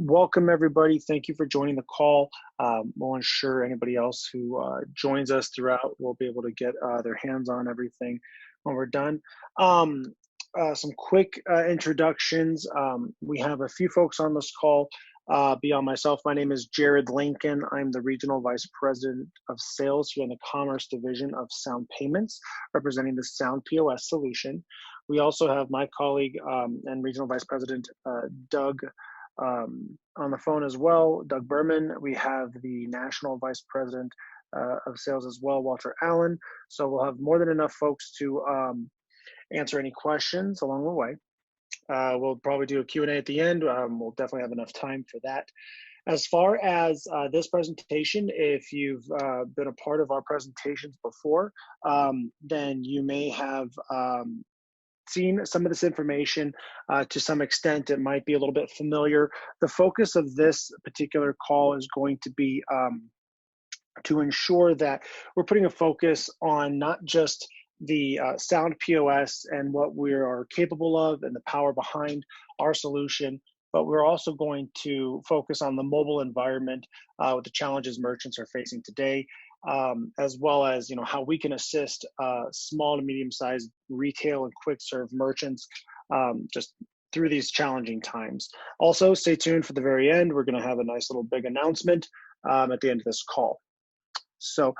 Welcome everybody. Thank you for joining the call. We'll ensure anybody else who joins us throughout will be able to get their hands on everything when we're done. Some quick introductions. We have a few folks on this call beyond myself. My name is Jared Lincoln. I'm the Regional Vice President of Sales here in the Commerce Division of Sound Payments, representing the Sound POS solution. We also have my colleague and Regional Vice President Doug on the phone as well, Doug Berman. We have the National Vice President of Sales as well, Walter Allen. So we'll have more than enough folks to answer any questions along the way. We'll probably do a Q&A at the end. We'll definitely have enough time for that. As far as this presentation, if you've been a part of our presentations before, then you may have seen some of this information to some extent. It might be a little bit familiar. The focus of this particular call is going to be to ensure that we're putting a focus on not just the Sound POS and what we are capable of and the power behind our solution, but we're also going to focus on the mobile environment with the challenges merchants are facing today, as well as how we can assist small to medium-sized retail and quick serve merchants just through these challenging times. Also, stay tuned for the very end. We're going to have a nice little big announcement at the end of this call. So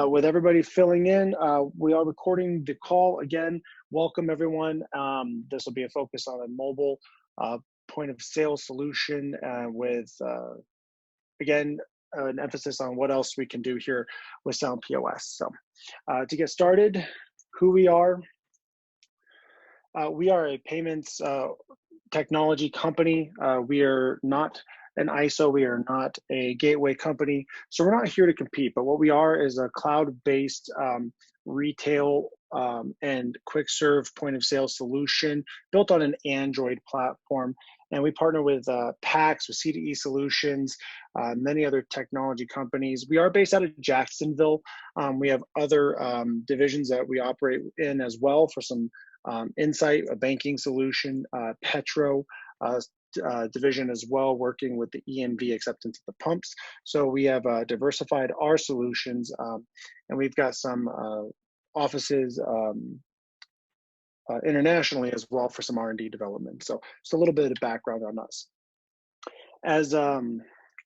with everybody filling in, we are recording the call again. Welcome everyone. This will be a focus on a mobile point of sale solution with, again, an emphasis on what else we can do here with Sound POS. So to get started, who we are a payments technology company. We are not an ISO, we are not a gateway company. So we're not here to compete, but what we are is a cloud-based retail and quick serve point of sale solution built on an Android platform. And we partner with PAX, with C2E Solutions, many other technology companies. We are based out of Jacksonville. We have other divisions that we operate in as well for some insight, a banking solution, Petro division as well, working with the EMV acceptance of the pumps. So we have diversified our solutions, and we've got some offices internationally as well for some R&D development. So just a little bit of background on us. As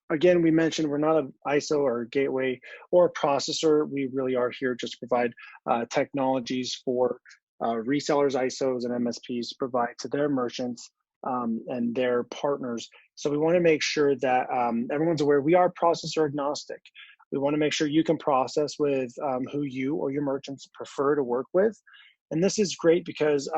again, we mentioned, we're not an ISO or a gateway or a processor. We really are here just to provide technologies for resellers, ISOs, and MSPs to provide to their merchants and their partners. So we want to make sure that everyone's aware we are processor agnostic. We want to make sure you can process with who you or your merchants prefer to work with. And this is great because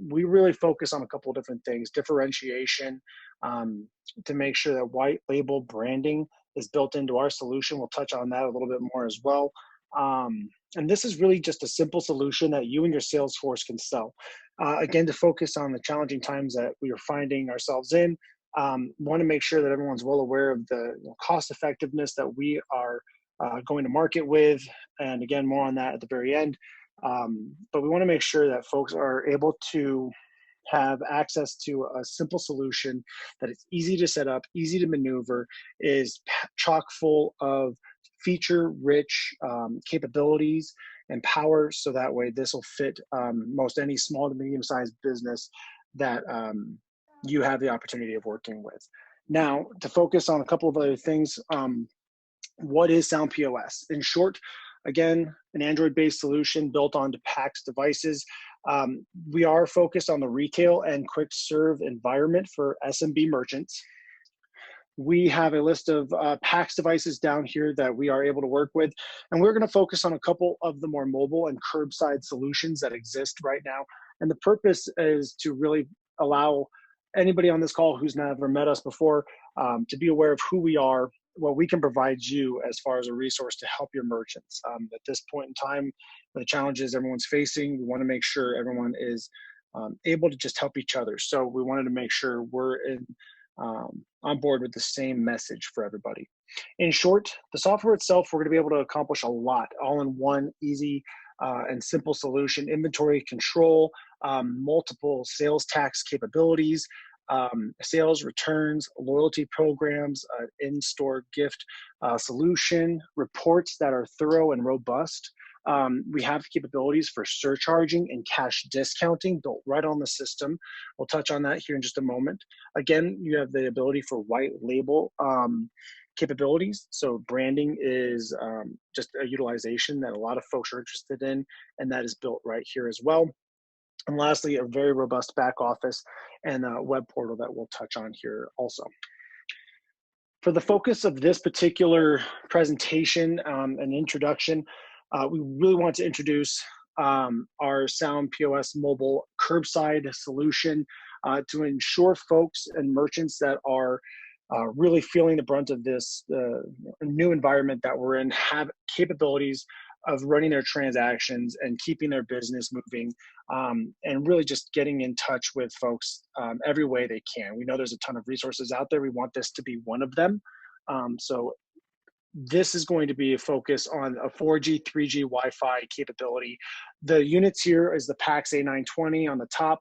we really focus on a couple of different things. Differentiation, to make sure that white label branding is built into our solution. We'll touch on that a little bit more as well. And this is really just a simple solution that you and your sales force can sell. Again, to focus on the challenging times that we are finding ourselves in, want to make sure that everyone's well aware of the cost effectiveness that we are going to market with. And again, more on that at the very end. But we want to make sure that folks are able to have access to a simple solution that is easy to set up, easy to maneuver, is chock full of feature-rich capabilities and power, so that way this will fit most any small to medium-sized business that you have the opportunity of working with. Now, to focus on a couple of other things, what is Sound POS? In short, again, an Android-based solution built onto PAX devices. We are focused on the retail and quick serve environment for SMB merchants. We have a list of PAX devices down here that we are able to work with, and we're going to focus on a couple of the more mobile and curbside solutions that exist right now. And the purpose is to really allow anybody on this call who's never met us before to be aware of who we are, what we can provide you as far as a resource to help your merchants. At this point in time, the challenges everyone's facing, we want to make sure everyone is able to just help each other. So we wanted to make sure we're on board with the same message for everybody. In short, the software itself, we're going to be able to accomplish a lot all in one easy and simple solution: inventory control, multiple sales tax capabilities, sales, returns, loyalty programs, in-store gift solution, reports that are thorough and robust. We have capabilities for surcharging and cash discounting built right on the system. We'll touch on that here in just a moment. Again, you have the ability for white label capabilities. So branding is just a utilization that a lot of folks are interested in, and that is built right here as well. And lastly, a very robust back office and a web portal that we'll touch on here also. For the focus of this particular presentation and introduction, we really want to introduce our Sound POS mobile curbside solution to ensure folks and merchants that are really feeling the brunt of this new environment that we're in have capabilities of running their transactions and keeping their business moving, and really just getting in touch with folks every way they can. We know there's a ton of resources out there. We want this to be one of them. So this is going to be a focus on a 4G, 3G Wi-Fi capability. The units here is the PAX A920 on the top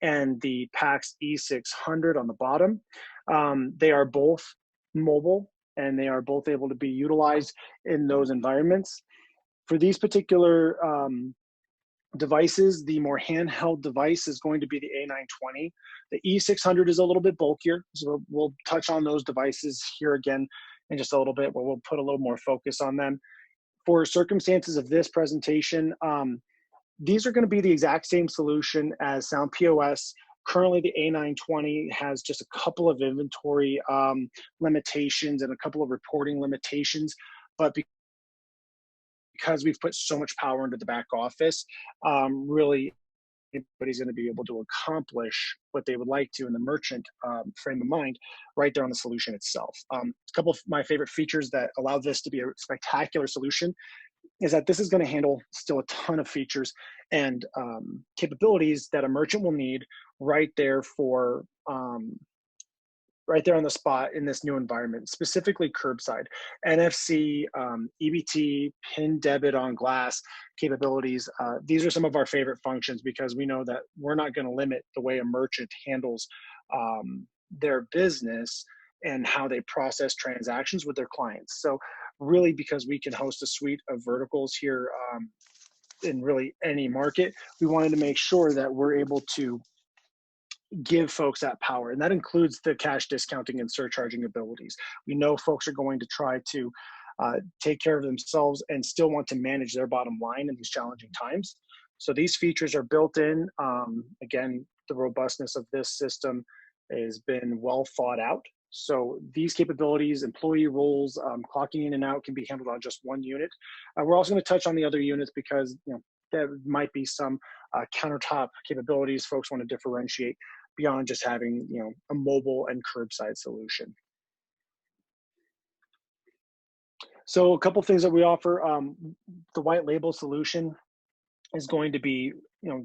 and the PAX E600 on the bottom. They are both mobile and they are both able to be utilized in those environments. For these particular devices, the more handheld device is going to be the A920. The E600 is a little bit bulkier, so we'll touch on those devices here again in just a little bit, where we'll put a little more focus on them. For circumstances of this presentation, these are going to be the exact same solution as Sound POS. Currently, the A920 has just a couple of inventory limitations and a couple of reporting limitations, but because we've put so much power into the back office, really anybody's going to be able to accomplish what they would like to in the merchant frame of mind right there on the solution itself. A couple of my favorite features that allow this to be a spectacular solution is that this is going to handle still a ton of features and capabilities that a merchant will need right there for right there on the spot in this new environment, specifically curbside, NFC, EBT, PIN debit on glass capabilities. These are some of our favorite functions because we know that we're not going to limit the way a merchant handles their business and how they process transactions with their clients. So really, because we can host a suite of verticals here in really any market, we wanted to make sure that we're able to give folks that power, and that includes the cash discounting and surcharging abilities. We know folks are going to try to take care of themselves and still want to manage their bottom line in these challenging times. So these features are built in. Again, the robustness of this system has been well thought out. So these capabilities, employee roles, clocking in and out can be handled on just one unit. We're also going to touch on the other units because there might be some countertop capabilities folks want to differentiate beyond just having a mobile and curbside solution. So a couple things that we offer. The white label solution is going to be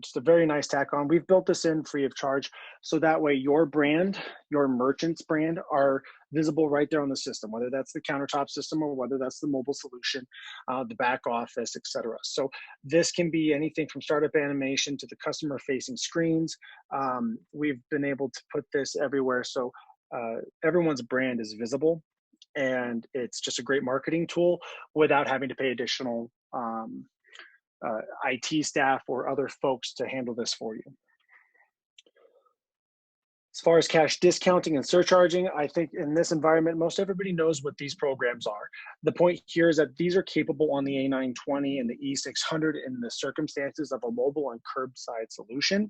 just a very nice tack on. We've built this in free of charge, so that way your brand, your merchant's brand, are visible right there on the system, whether that's the Countertop system or whether that's the mobile solution, the back office, etc. So this can be anything from startup animation to the customer facing screens. We've been able to put this everywhere, so everyone's brand is visible, and it's just a great marketing tool without having to pay additional IT staff or other folks to handle this for you. As far as cash discounting and surcharging, I think in this environment, most everybody knows what these programs are. The point here is that these are capable on the A920 and the E600 in the circumstances of a mobile and curbside solution,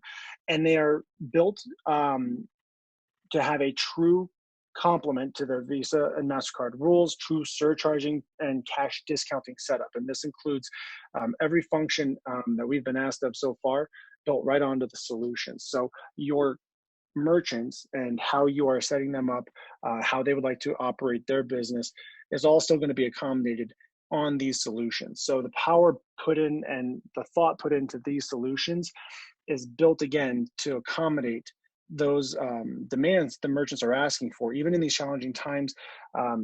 and they are built to have a true complement to the Visa and MasterCard rules, true surcharging and cash discounting setup. And this includes every function that we've been asked of so far built right onto the solution. So your merchants and how you are setting them up, how they would like to operate their business is also going to be accommodated on these solutions. So the power put in and the thought put into these solutions is built again to accommodate those demands the merchants are asking for. Even in these challenging times,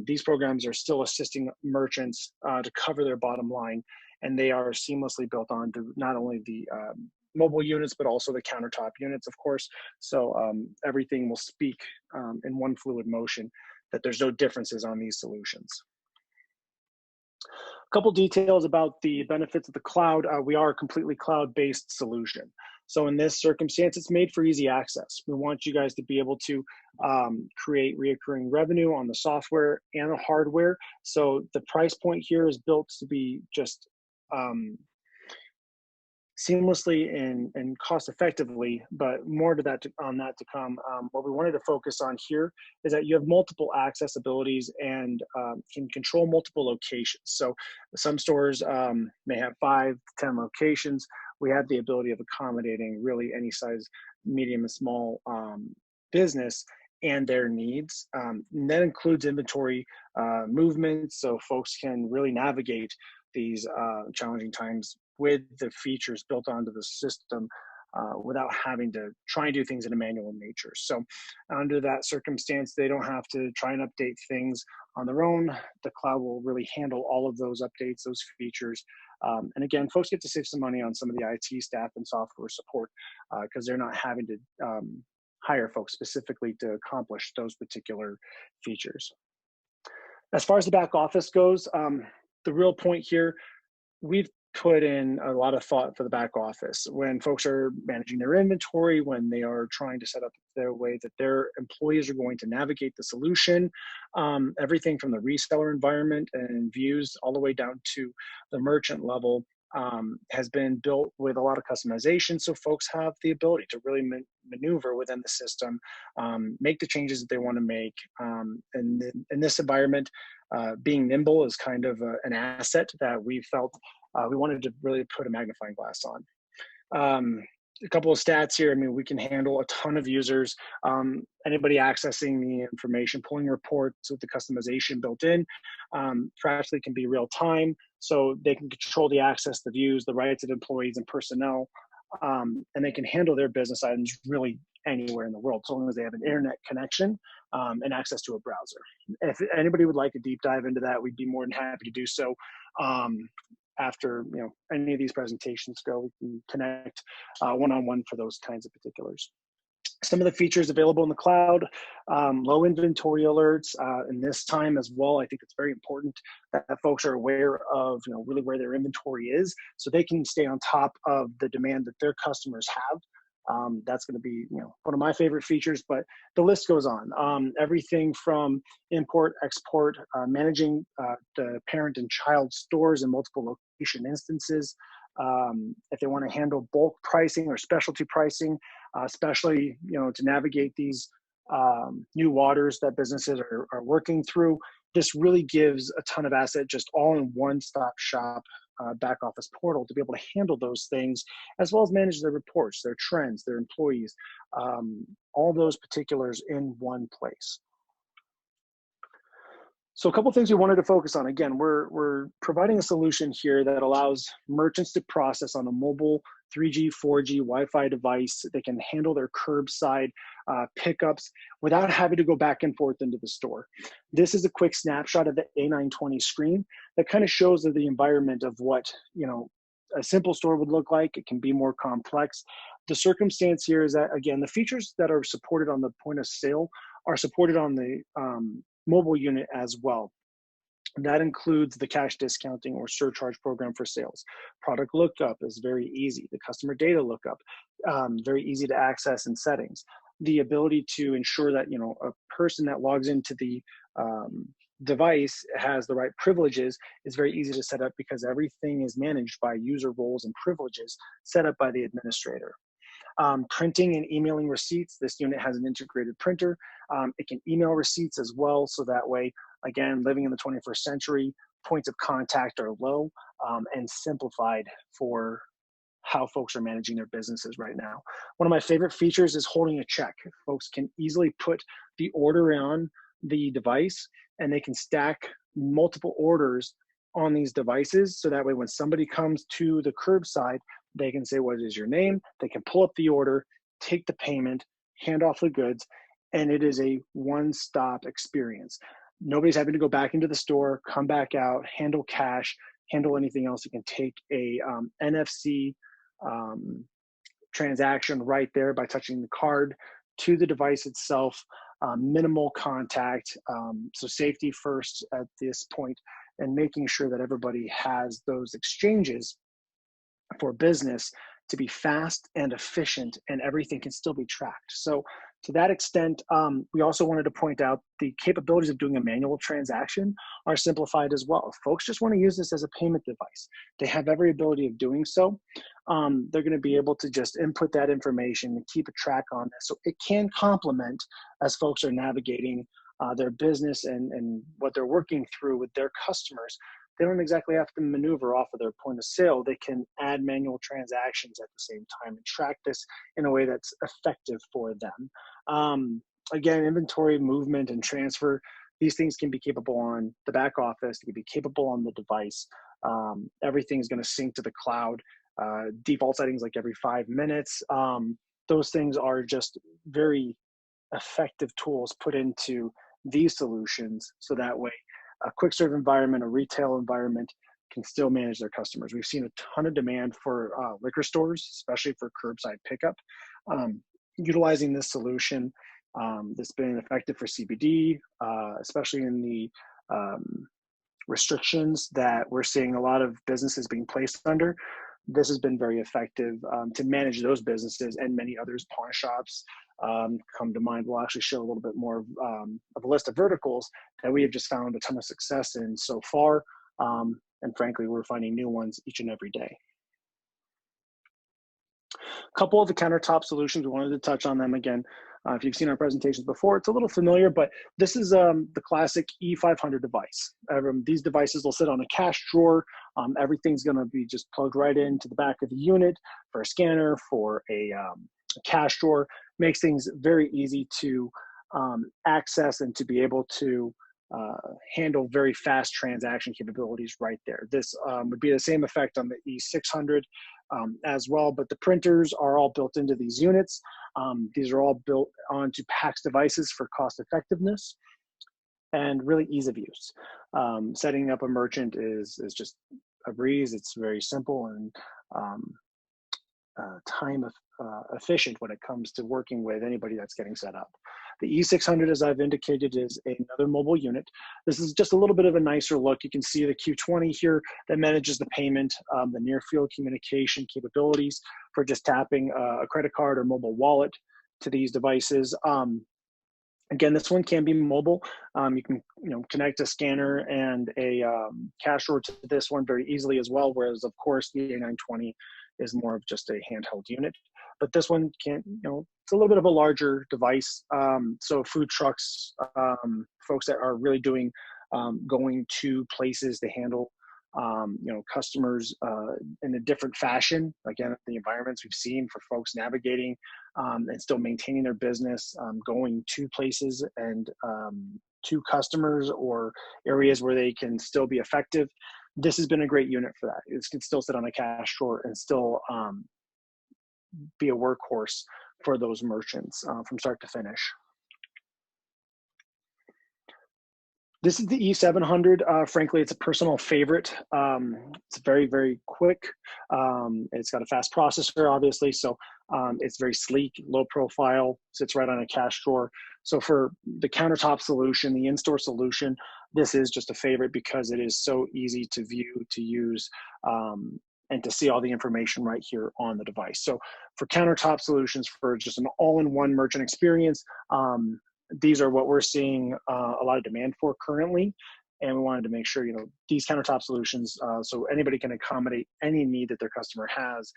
these programs are still assisting merchants to cover their bottom line, and they are seamlessly built onto not only the mobile units, but also the countertop units, of course. So everything will speak in one fluid motion, that there's no differences on these solutions. A couple details about the benefits of the cloud. We are a completely cloud-based solution. So in this circumstance, it's made for easy access. We want you guys to be able to create reoccurring revenue on the software and the hardware. So the price point here is built to be just seamlessly and cost effectively, but more to that on that to come. What we wanted to focus on here is that you have multiple access abilities and can control multiple locations. So some stores may have 5 to 10 locations. We have the ability of accommodating really any size, medium and small business and their needs. And that includes inventory movement, so folks can really navigate these challenging times with the features built onto the system without having to try and do things in a manual nature. So under that circumstance, they don't have to try and update things on their own. The cloud will really handle all of those updates, those features. And again, folks get to save some money on some of the IT staff and software support because they're not having to hire folks specifically to accomplish those particular features. As far as the back office goes, the real point here, we've put in a lot of thought for the back office. When folks are managing their inventory, when they are trying to set up their way that their employees are going to navigate the solution, everything from the reseller environment and views all the way down to the merchant level has been built with a lot of customization. So folks have the ability to really maneuver within the system, make the changes that they want to make. And in this environment, being nimble is kind of an asset that we felt we wanted to really put a magnifying glass on. A couple of stats here. I mean, we can handle a ton of users. Anybody accessing the information, pulling reports with the customization built in. Practically can be real time, so they can control the access, the views, the rights of employees and personnel, and they can handle their business items really anywhere in the world, so long as they have an internet connection and access to a browser. If anybody would like a deep dive into that, we'd be more than happy to do so. After any of these presentations go, we can connect one-on-one for those kinds of particulars. Some of the features available in the cloud, low inventory alerts, and this time as well, I think it's very important that folks are aware of really where their inventory is, so they can stay on top of the demand that their customers have. That's going to be one of my favorite features, but the list goes on. Everything from import, export, managing the parent and child stores in multiple location instances. If they want to handle bulk pricing or specialty pricing, especially to navigate these new waters that businesses are working through, this really gives a ton of asset just all in one-stop shop back office portal to be able to handle those things, as well as manage their reports, their trends, their employees, all those particulars in one place. So a couple of things we wanted to focus on. Again, we're providing a solution here that allows merchants to process on a mobile 3G, 4G, Wi-Fi device. They can handle their curbside pickups without having to go back and forth into the store. This is a quick snapshot of the A920 screen that kind of shows the environment of what a simple store would look like. It can be more complex. The circumstance here is that, again, the features that are supported on the point of sale are supported on the mobile unit as well. That includes the cash discounting or surcharge program for sales. Product lookup is very easy. The customer data lookup, very easy to access in settings. The ability to ensure that a person that logs into the device has the right privileges is very easy to set up because everything is managed by user roles and privileges set up by the administrator. Printing and emailing receipts. This unit has an integrated printer. It can email receipts as well, so that way, again, living in the 21st century, points of contact are low and simplified for how folks are managing their businesses right now. One of my favorite features is holding a check. Folks can easily put the order on the device, and they can stack multiple orders on these devices, so that way when somebody comes to the curbside, they can say, what is your name? They can pull up the order, take the payment, hand off the goods, and it is a one-stop experience. Nobody's having to go back into the store, come back out, handle cash, handle anything else. You can take a NFC transaction right there by touching the card to the device itself, minimal contact. So safety first at this point, and making sure that everybody has those exchanges for business to be fast and efficient, and everything can still be tracked. So to that extent, we also wanted to point out the capabilities of doing a manual transaction are simplified as well. If folks just want to use this as a payment device, they have every ability of doing so. They're going to be able to just input that information and keep a track on this. So it can complement as folks are navigating their business and what they're working through with their customers. They don't exactly have to maneuver off of their point of sale. They can add manual transactions at the same time and track this in a way that's effective for them. Again, inventory movement and transfer, these things can be capable on the back office. They can be capable on the device. Everything's going to sync to the cloud. Default settings like every 5 minutes. Those things are just very effective tools put into these solutions, so that way a quick serve environment, a retail environment can still manage their customers. We've seen a ton of demand for liquor stores, especially for curbside pickup. Utilizing this solution that's been effective for CBD, especially in the restrictions that we're seeing a lot of businesses being placed under. This has been very effective to manage those businesses, and many others. Pawn shops come to mind. We'll actually show a little bit more of a list of verticals that we have just found a ton of success in so far. And frankly, we're finding new ones each and every day. A couple of the countertop solutions, we wanted to touch on them again. If you've seen our presentations before, it's a little familiar, but this is the classic E500 device. These devices will sit on a cash drawer. Everything's going to be just plugged right into the back of the unit for a scanner, for a cash drawer. Makes things very easy to access and to be able to handle very fast transaction capabilities right there. This would be the same effect on the E600 as well, but the printers are all built into these units. These are all built onto PAX devices for cost effectiveness and really ease of use. Setting up a merchant is just a breeze. It's very simple and time efficient when it comes to working with anybody that's getting set up. The E600, as I've indicated, is another mobile unit. This is just a little bit of a nicer look. You can see the Q20 here that manages the payment, the near field communication capabilities for just tapping a credit card or mobile wallet to these devices. Again, this one can be mobile. You can connect a scanner and a cash drawer to this one very easily as well, whereas of course the A920 is more of just a handheld unit. But this one can't, it's a little bit of a larger device. So food trucks, folks that are really doing, going to places to handle, customers in a different fashion. Again, the environments we've seen for folks navigating and still maintaining their business, going to places and to customers or areas where they can still be effective. This has been a great unit for that. It can still sit on a cash drawer and still be a workhorse for those merchants from start to finish. This is the E700. Frankly, it's a personal favorite. It's very, very quick. It's got a fast processor, obviously, so it's very sleek, low profile, sits right on a cash drawer. So for the countertop solution, the in-store solution, this is just a favorite because it is so easy to view, to use, and to see all the information right here on the device. So for countertop solutions, for just an all-in-one merchant experience, these are what we're seeing a lot of demand for currently. And we wanted to make sure, these countertop solutions, so anybody can accommodate any need that their customer has.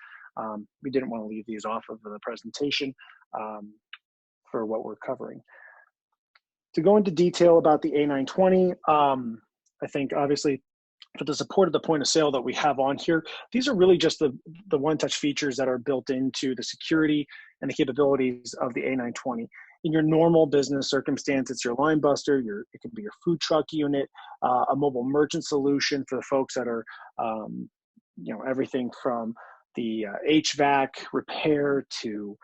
We didn't want to leave these off of the presentation for what we're covering. To go into detail about the A920, I think obviously for the support of the point of sale that we have on here, these are really just the one-touch features that are built into the security and the capabilities of the A920. In your normal business circumstance, it's your line buster, it can be your food truck unit, a mobile merchant solution for the folks that are, everything from the HVAC repair to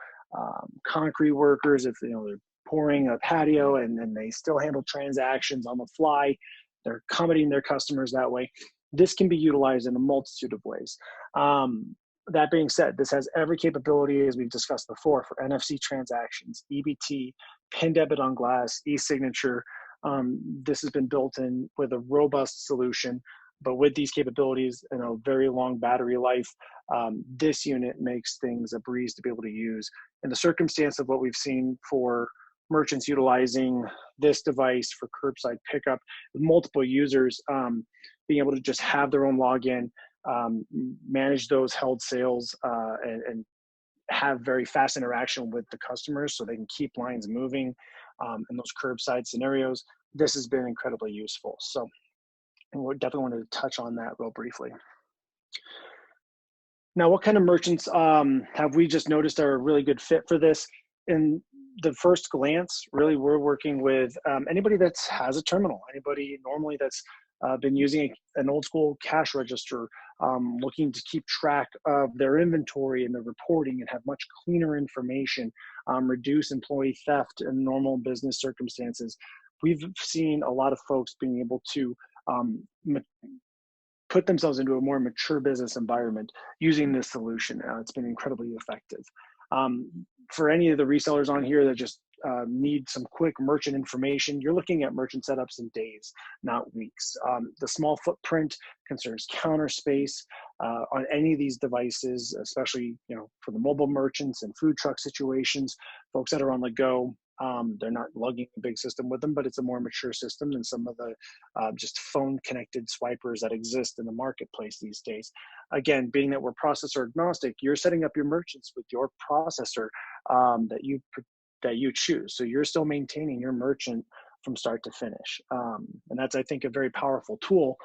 concrete workers, if they're pouring a patio and they still handle transactions on the fly. They're accommodating their customers that way. This can be utilized in a multitude of ways. That being said, this has every capability, as we've discussed before, for NFC transactions, EBT, PIN debit on glass, e-signature. This has been built in with a robust solution, but with these capabilities and a very long battery life, this unit makes things a breeze to be able to use. In the circumstance of what we've seen for merchants utilizing this device for curbside pickup with multiple users, being able to just have their own login, manage those held sales, and have very fast interaction with the customers so they can keep lines moving in those curbside scenarios. This has been incredibly useful. So we definitely wanted to touch on that real briefly. Now, what kind of merchants have we just noticed are a really good fit for this? In the first glance, really, we're working with anybody that has a terminal, anybody normally that's been using an old school cash register, looking to keep track of their inventory and their reporting and have much cleaner information, reduce employee theft in normal business circumstances. We've seen a lot of folks being able to put themselves into a more mature business environment using this solution. It's been incredibly effective. For any of the resellers on here that just need some quick merchant information, you're looking at merchant setups in days, not weeks. The small footprint conserves counter space on any of these devices, especially for the mobile merchants and food truck situations, folks that are on the go. They're not lugging a big system with them, but it's a more mature system than some of the just phone connected swipers that exist in the marketplace these days. Again, being that we're processor agnostic, you're setting up your merchants with your processor that you choose. So you're still maintaining your merchant from start to finish. And that's, I think, a very powerful tool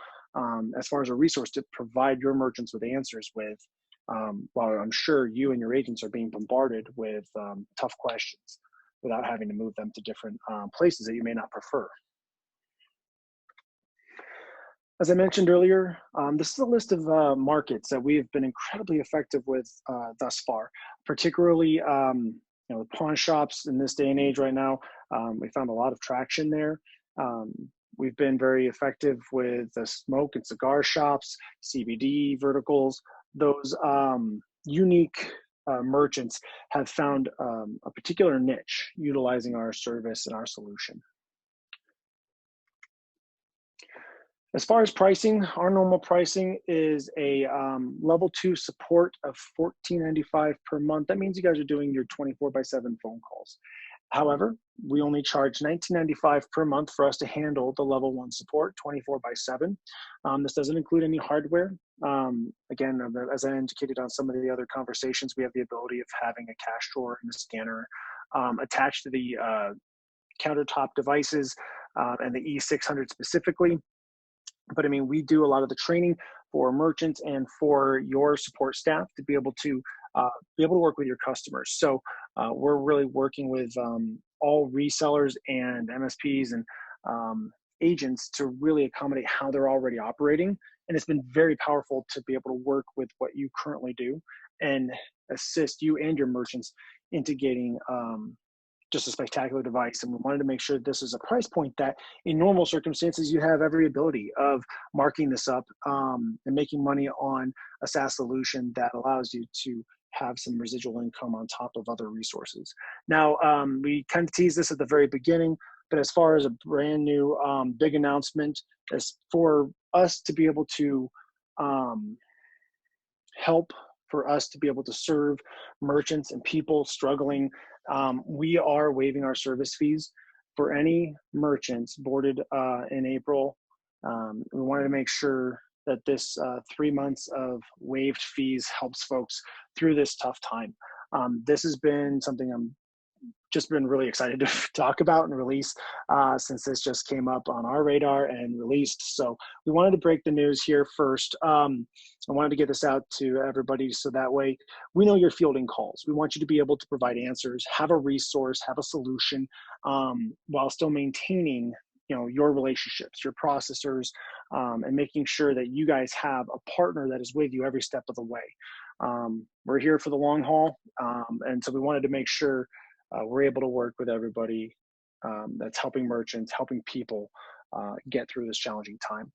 as far as a resource to provide your merchants with answers with, while I'm sure you and your agents are being bombarded with tough questions without having to move them to different places that you may not prefer. As I mentioned earlier, this is a list of markets that we have been incredibly effective with thus far, particularly the pawn shops in this day and age right now. We found a lot of traction there. We've been very effective with the smoke and cigar shops, CBD verticals. Those unique merchants have found a particular niche utilizing our service and our solution. As far as pricing, our normal pricing is a level 2 support of $14.95 per month. That means you guys are doing your 24/7 phone calls. However, we only charge $19.95 per month for us to handle the level 1 support 24/7. This doesn't include any hardware. Again, as I indicated on some of the other conversations, we have the ability of having a cash drawer and a scanner attached to the Countertop devices and the E600 specifically. But I mean, we do a lot of the training for merchants and for your support staff to be able to work with your customers. So we're really working with all resellers and MSPs and agents to really accommodate how they're already operating. And it's been very powerful to be able to work with what you currently do and assist you and your merchants into getting just a spectacular device. And we wanted to make sure this is a price point that in normal circumstances, you have every ability of marking this up and making money on a SaaS solution that allows you to have some residual income on top of other resources. Now, we kind of teased this at the very beginning, but as far as a brand new big announcement, as for us to be able to help for us to be able to serve merchants and people struggling, we are waiving our service fees for any merchants boarded in April. We wanted to make sure that this 3 months of waived fees helps folks through this tough time. This has been something I'm just been really excited to talk about and release since this just came up on our radar and released. So we wanted to break the news here first. I wanted to get this out to everybody so that way we know you're fielding calls. We want you to be able to provide answers, have a resource, have a solution, while still maintaining your relationships, your processors, and making sure that you guys have a partner that is with you every step of the way. We're here for the long haul, and so we wanted to make sure we're able to work with everybody that's helping merchants, helping people get through this challenging time.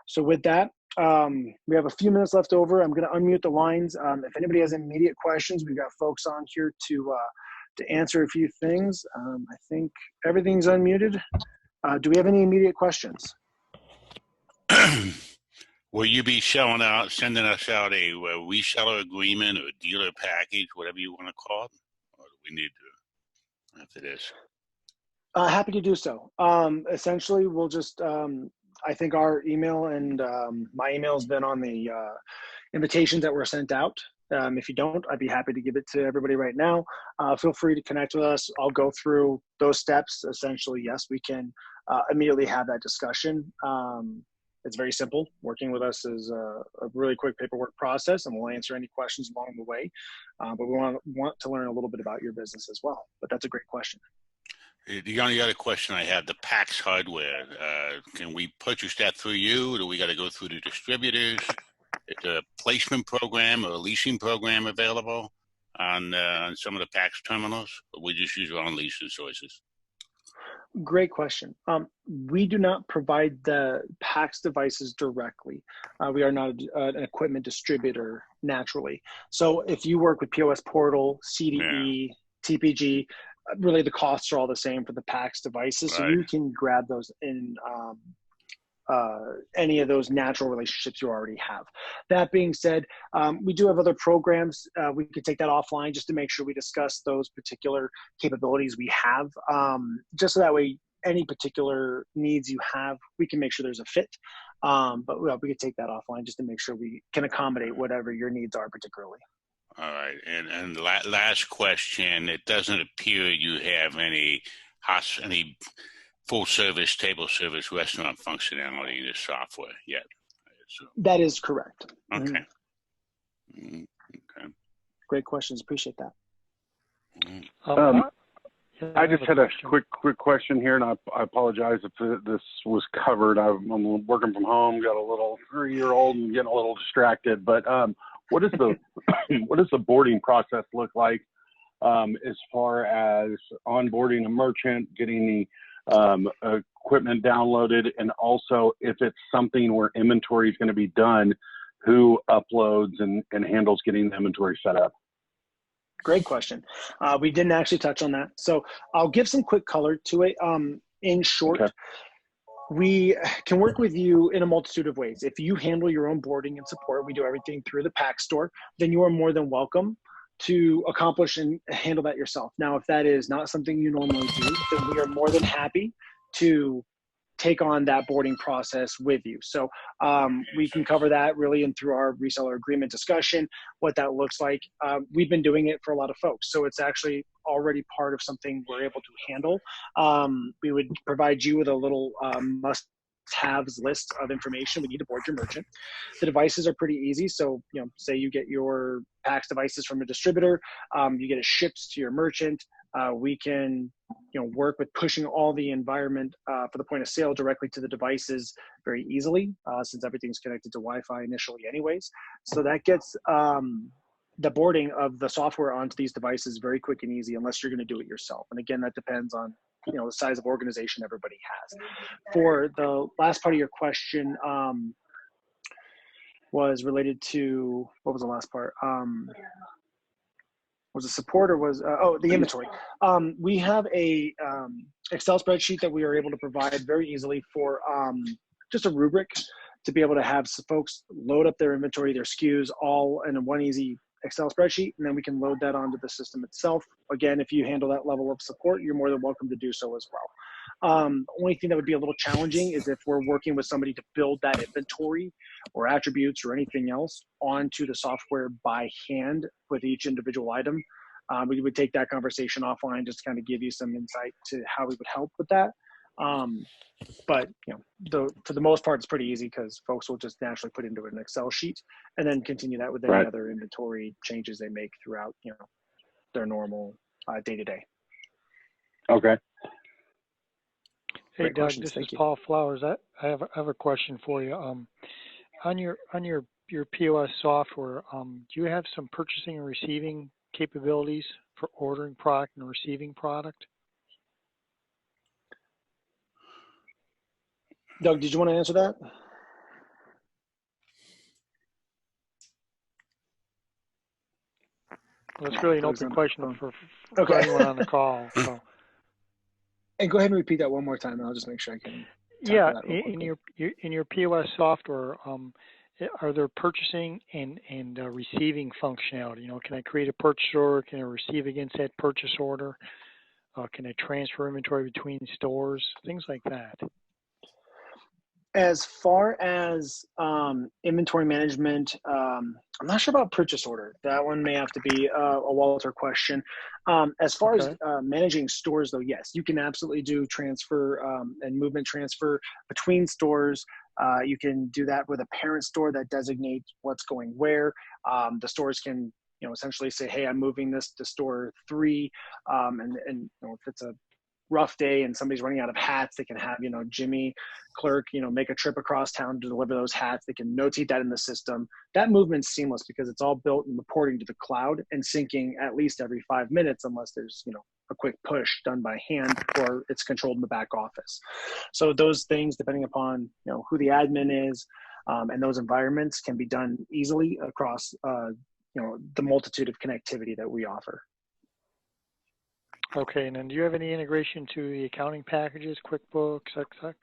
So with that, We have a few minutes left over. I'm going to unmute the lines. If anybody has immediate questions, we've got folks on here to answer a few things. I think everything's unmuted. Do we have any immediate questions? Will you be sending us out a reseller agreement or dealer package, whatever you want to call it? Or do we need to, after this? Happy to do so. Essentially, we'll just, I think our email and my email has been on the invitations that were sent out. If you don't, I'd be happy to give it to everybody right now. Feel free to connect with us. I'll go through those steps. Essentially, yes, we can immediately have that discussion. It's very simple. Working with us is a really quick paperwork process, and we'll answer any questions along the way. But we want to learn a little bit about your business as well. But that's a great question. The only other question I have, the PAX hardware, can we purchase that through you, or do we got to go through the distributors? Is there a placement program or a leasing program available on some of the PAX terminals, or we just use our own leasing sources? Great question. We do not provide the PAX devices directly. We are not an equipment distributor naturally. So if you work with POS Portal, CDE, TPG, really the costs are all the same for the PAX devices. So you can grab those in any of those natural relationships you already have. That being said, we do have other programs. We could take that offline just to make sure we discuss those particular capabilities we have. Just so that way, any particular needs you have, we can make sure there's a fit. But we could take that offline just to make sure we can accommodate whatever your needs are particularly. All right. And last question, it doesn't appear you have any full service, table service, restaurant functionality in the software yet. That is correct. Okay. Mm-hmm. Okay. Great questions. Appreciate that. I just had a quick question here, and I apologize if this was covered. I'm working from home, got a little 3-year-old and getting a little distracted, but what does the boarding process look like as far as onboarding a merchant, getting the equipment downloaded, and also if it's something where inventory is going to be done, who uploads and handles getting the inventory set up? Great question. We didn't actually touch on that. So I'll give some quick color to it. In short, we can work with you in a multitude of ways. If you handle your own boarding and support, we do everything through the PAX store, then you are more than welcome to accomplish and handle that yourself. Now, if that is not something you normally do, then we are more than happy to take on that boarding process with you. So we can cover that really in through our reseller agreement discussion, what that looks like. We've been doing it for a lot of folks, so it's actually already part of something we're able to handle. We would provide you with a little must-haves list of information we need to board your merchant. The devices are pretty easy. So, say you get your PAX devices from a distributor, you get it shipped to your merchant. We can, work with pushing all the environment for the point of sale directly to the devices very easily, since everything's connected to Wi-Fi initially anyways. So that gets the boarding of the software onto these devices very quick and easy, unless you're going to do it yourself. And again, that depends on, the size of organization everybody has. For the last part of your question, was related to, what was the last part? Was it support or was, the inventory. We have a Excel spreadsheet that we are able to provide very easily for just a rubric to be able to have folks load up their inventory, their SKUs, all in one easy Excel spreadsheet, and then we can load that onto the system itself. Again, if you handle that level of support, you're more than welcome to do so as well. The only thing that would be a little challenging is if we're working with somebody to build that inventory or attributes or anything else onto the software by hand with each individual item. We would take that conversation offline just to kind of give you some insight to how we would help with that. But for the most part, it's pretty easy because folks will just naturally put into an Excel sheet and then continue that with any other inventory changes they make throughout, their normal day-to-day. Okay. Hey, Doug, this is Paul Flowers. I have a question for you. On your POS software, do you have some purchasing and receiving capabilities for ordering product and receiving product? Doug, did you want to answer that? Well, it's really an open question for Okay. anyone on the call. So. And go ahead and repeat that one more time, and I'll just make sure I can. Yeah, in your POS software, are there purchasing and receiving functionality? You know, can I create a purchase order? Can I receive against that purchase order? Can I transfer inventory between stores? Things like that. As far as inventory management, I'm not sure about purchase order. That one may have to be a Walter question. As far as managing stores, though, yes, you can absolutely do transfer and movement transfer between stores. You can do that with a parent store that designates what's going where. The stores can, essentially say, hey, I'm moving this to store 3, and if it's a rough day and somebody's running out of hats, they can have, Jimmy clerk, make a trip across town to deliver those hats. They can notate that in the system. That movement's seamless because it's all built and reporting to the cloud and syncing at least every 5 minutes, unless there's, a quick push done by hand or it's controlled in the back office. So those things, depending upon, who the admin is, and those environments can be done easily across, the multitude of connectivity that we offer. Okay, and then do you have any integration to the accounting packages, QuickBooks, XX?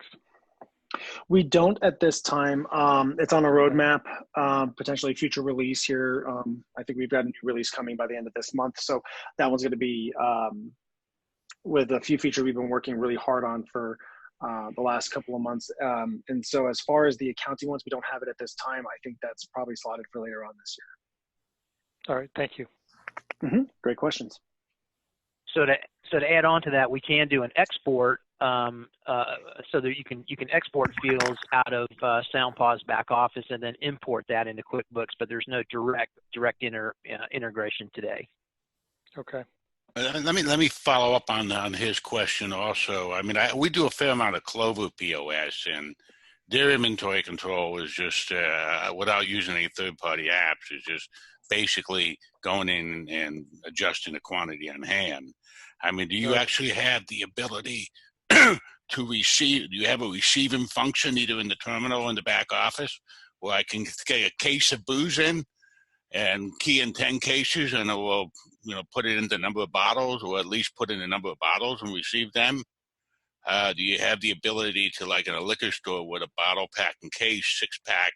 We don't at this time. It's on a roadmap, potentially future release here. I think we've got a new release coming by the end of this month. So that one's going to be with a few features we've been working really hard on for the last couple of months. And so as far as the accounting ones, we don't have it at this time. I think that's probably slotted for later on this year. All right, thank you. Great questions. So to add on to that, we can do an export so that you can export fields out of Sound POS back office and then import that into QuickBooks, but there's no direct integration today. Okay. Let me follow up on his question also. I mean, we do a fair amount of Clover POS, and their inventory control is just without using any third-party apps. Is just basically going in and adjusting the quantity on hand. I mean, do you actually have the ability to receive? Do you have a receiving function either in the terminal or in the back office, where I can get a case of booze in and key in 10 cases, and it will, put it in the number of bottles, or at least put in the number of bottles and receive them? Do you have the ability to, like in a liquor store, with a bottle pack and case, 6-pack,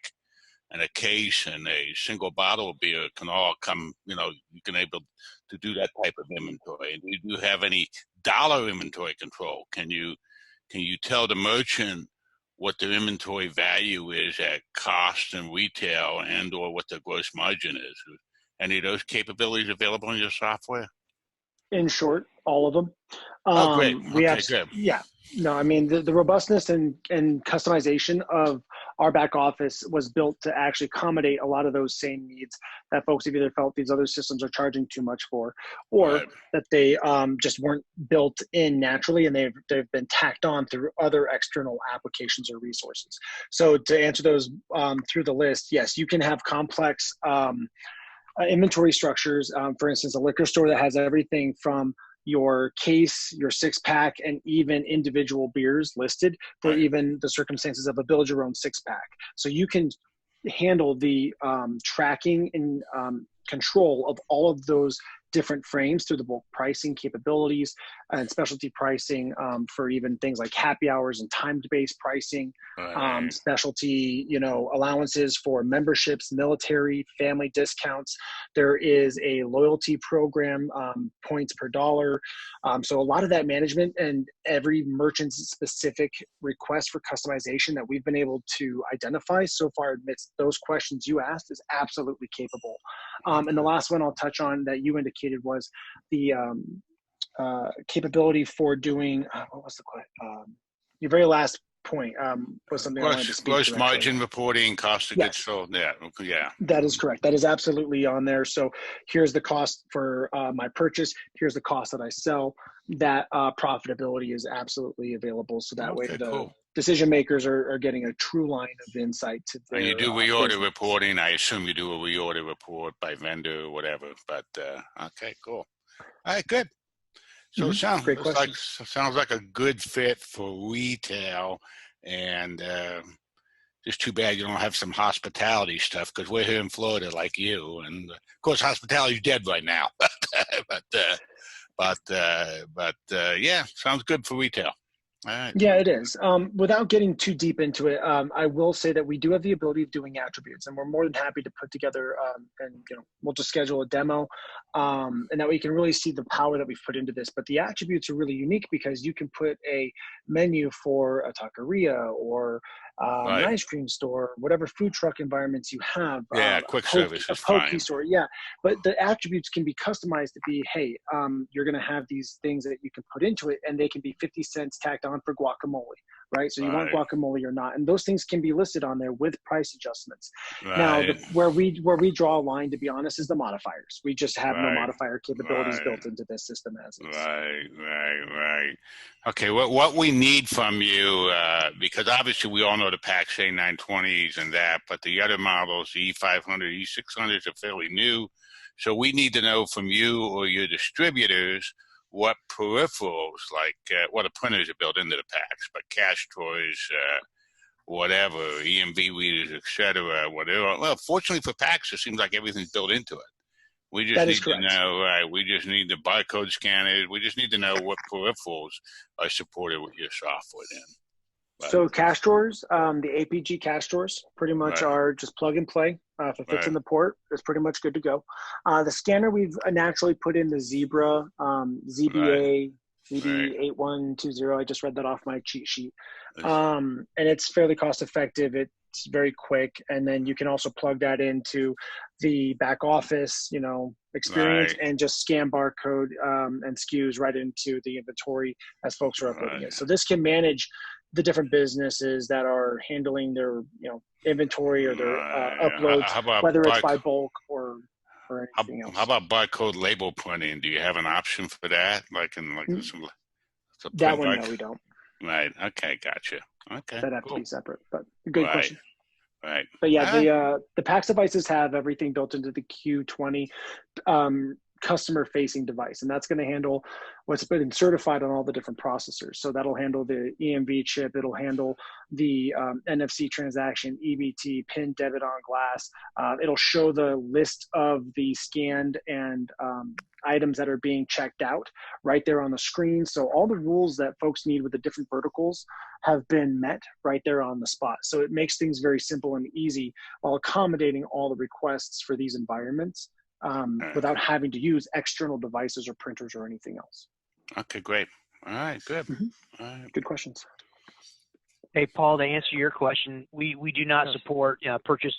and a case and a single bottle of beer can all come, you can able to do that type of inventory? And do you have any dollar inventory control? Can you tell the merchant what their inventory value is at cost and retail, and or what the gross margin is? Any of those capabilities available in your software? In short, all of them. Oh, great. We okay, have, good. Yeah. No, I mean, the robustness and customization of our back office was built to actually accommodate a lot of those same needs that folks have either felt these other systems are charging too much for, or that they just weren't built in naturally, and they've been tacked on through other external applications or resources. So to answer those through the list, yes, you can have complex inventory structures. For instance, a liquor store that has everything from your case, your 6-pack, and even individual beers listed, for even the circumstances of a build your own 6-pack. So you can handle the tracking and control of all of those different frames through the bulk pricing capabilities and specialty pricing for even things like happy hours and time-based pricing, specialty, allowances for memberships, military, family discounts. There is a loyalty program, points per dollar. So a lot of that management and every merchant's specific request for customization that we've been able to identify so far amidst those questions you asked is absolutely capable. And the last one I'll touch on that you indicated was the capability for doing, what was the question? Your very last point was something I wanted to speak to. Gross margin reporting, cost of goods sold. Yeah. That is correct. That is absolutely on there. So here's the cost for my purchase. Here's the cost that I sell. That profitability is absolutely available. So that way the decision makers are getting a true line of insight to their, and you do reorder reporting. I assume you do a reorder report by vendor or whatever. But okay, cool. All right, good. So it sounds like a good fit for retail, and just too bad you don't have some hospitality stuff, because we're here in Florida like you, and of course hospitality's dead right now. but yeah, sounds good for retail. All right. Yeah, it is. Without getting too deep into it, I will say that we do have the ability of doing attributes, and we're more than happy to put together, and we'll just schedule a demo, and that we can really see the power that we've put into this. But the attributes are really unique because you can put a menu for a taqueria or an ice cream store, whatever food truck environments you have. Yeah, quick service is poke fine. store, yeah. But the attributes can be customized to be, hey, you're going to have these things that you can put into it, and they can be 50 cents tacked on for guacamole, right? So you want guacamole or not, and those things can be listed on there with price adjustments. Right. Now, where we draw a line, to be honest, is the modifiers. We just have no modifier capabilities built into this system as is. Right. Okay, what we need from you, because obviously we all know the PAX A920s and that, but the other models, the E500, E600s are fairly new. So we need to know from you or your distributors what peripherals, like the printers are built into the PAX, but cash toys, whatever, EMV readers, etc., whatever. Well, fortunately for PAX, it seems like everything's built into it. We just need to know, right? We just need the barcode scanners. We just need to know what peripherals are supported with your software then. But, so cash drawers, the APG cash drawers pretty much are just plug and play. If it fits in the port, it's pretty much good to go. The scanner, we've naturally put in the Zebra, ZBA, ZB8120. I just read that off my cheat sheet. And it's fairly cost effective. It's very quick. And then you can also plug that into the back office, experience and just scan barcode and SKUs right into the inventory as folks are uploading it. So this can manage the different businesses that are handling their, inventory or their uploads, whether it's by bulk or anything else. How about barcode label printing? Do you have an option for that? That one, no, we don't. Right. Okay. Gotcha. Okay. That'd have to be separate, but good question. Right. But yeah, the PAX devices have everything built into the Q20 customer facing device, and that's going to handle what's been certified on all the different processors. So that'll handle the EMV chip, it'll handle the NFC transaction, EBT, PIN debit on glass. It'll show the list of the scanned and items that are being checked out right there on the screen. So all the rules that folks need with the different verticals have been met right there on the spot. So it makes things very simple and easy while accommodating all the requests for these environments without having to use external devices or printers or anything else. Okay, great. All right, good. Mm-hmm. All right. Good questions. Hey, Paul, to answer your question, we do not support purchase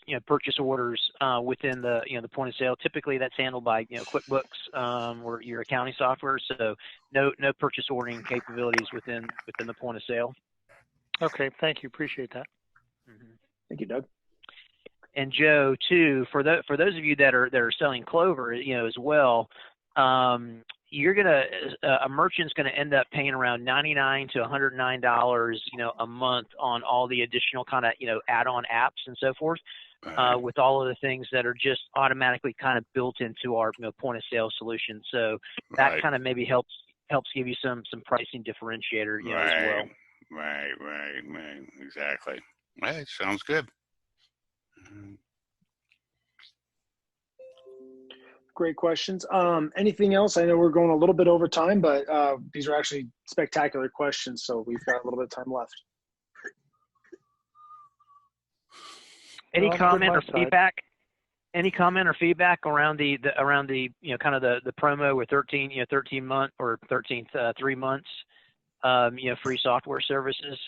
orders within the the point of sale. Typically, that's handled by QuickBooks or your accounting software. So no purchase ordering capabilities within the point of sale. Okay, thank you. Appreciate that. Mm-hmm. Thank you, Doug. And Joe, too, for those of you that are selling Clover, as well, you're gonna a merchant's gonna end up paying around $99 to $109, a month on all the additional kind of add-on apps and so forth, with all of the things that are just automatically kind of built into our point of sale solution. So that kind of maybe helps give you some pricing differentiator, as well. Right. Exactly. Right. Sounds good. Great questions. Anything else? I know we're going a little bit over time, but these are actually spectacular questions, so we've got a little bit of time left. Any comment or feedback? Any comment or feedback around the kind of the promo with 13 month or 13th 3 months free software services?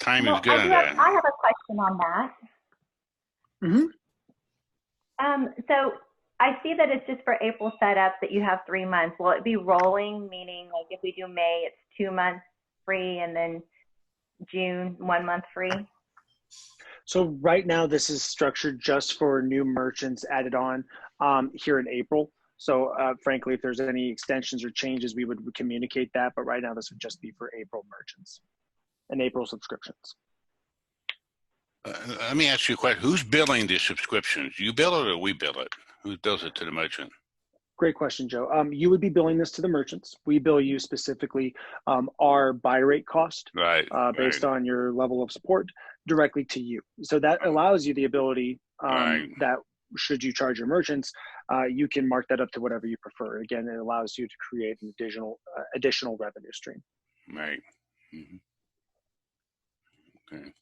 Time is good. I have a question on that. Mm-hmm. So I see that it's just for April setup that you have 3 months. Will it be rolling, meaning like if we do May, it's 2 months free, and then June, 1 month free? So right now, this is structured just for new merchants added on here in April. So frankly, if there's any extensions or changes, we would communicate that. But right now, this would just be for April merchants and April subscriptions. Let me ask you a question. Who's billing the subscriptions? You bill it or we bill it? Who bills it to the merchant? Great question, Joe. You would be billing this to the merchants. We bill you specifically our buy rate cost Right. based on your level of support directly to you. So that allows you the ability that should you charge your merchants, you can mark that up to whatever you prefer. Again, it allows you to create an additional revenue stream. Right. Mm-hmm. Okay.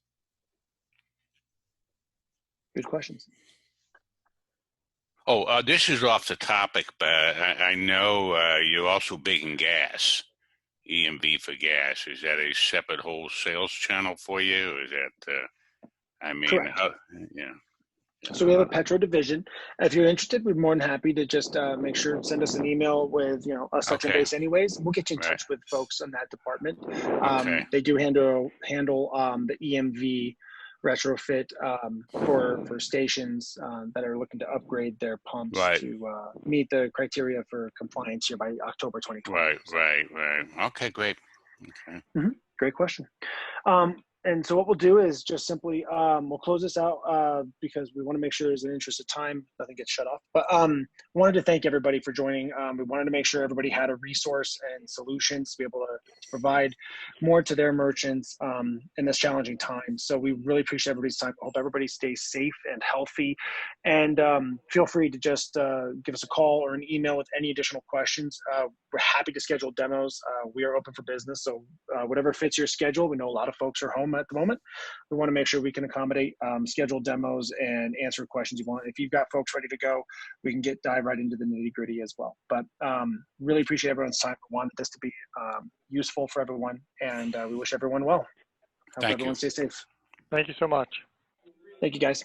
Good questions. Oh, this is off the topic, but I know you're also big in gas, EMV for gas. Is that a separate whole sales channel for you? Or is that, I mean, Correct. Yeah. So we have a Petro division. If you're interested, we're more than happy to just make sure send us an email with a section base. Anyways, we'll get you in touch with folks in that department. They do handle the EMV retrofit for stations that are looking to upgrade their pumps to meet the criteria for compliance here by October 2020. Right. Okay, great. Okay. Mm-hmm. Great question. And so what we'll do is just simply, we'll close this out because we want to make sure there's an interest of time, nothing gets shut off. But wanted to thank everybody for joining. We wanted to make sure everybody had a resource and solutions to be able to provide more to their merchants in this challenging time. So we really appreciate everybody's time. I hope everybody stays safe and healthy. And feel free to just give us a call or an email with any additional questions. We're happy to schedule demos. We are open for business. So whatever fits your schedule. We know a lot of folks are home at the moment. We want to make sure we can accommodate scheduled demos and answer questions you want. If you've got folks ready to go, we can dive right into the nitty gritty as well. But really appreciate everyone's time. We wanted this to be useful for everyone, and we wish everyone well. Hope everyone stays safe. Thank you so much. Thank you, guys.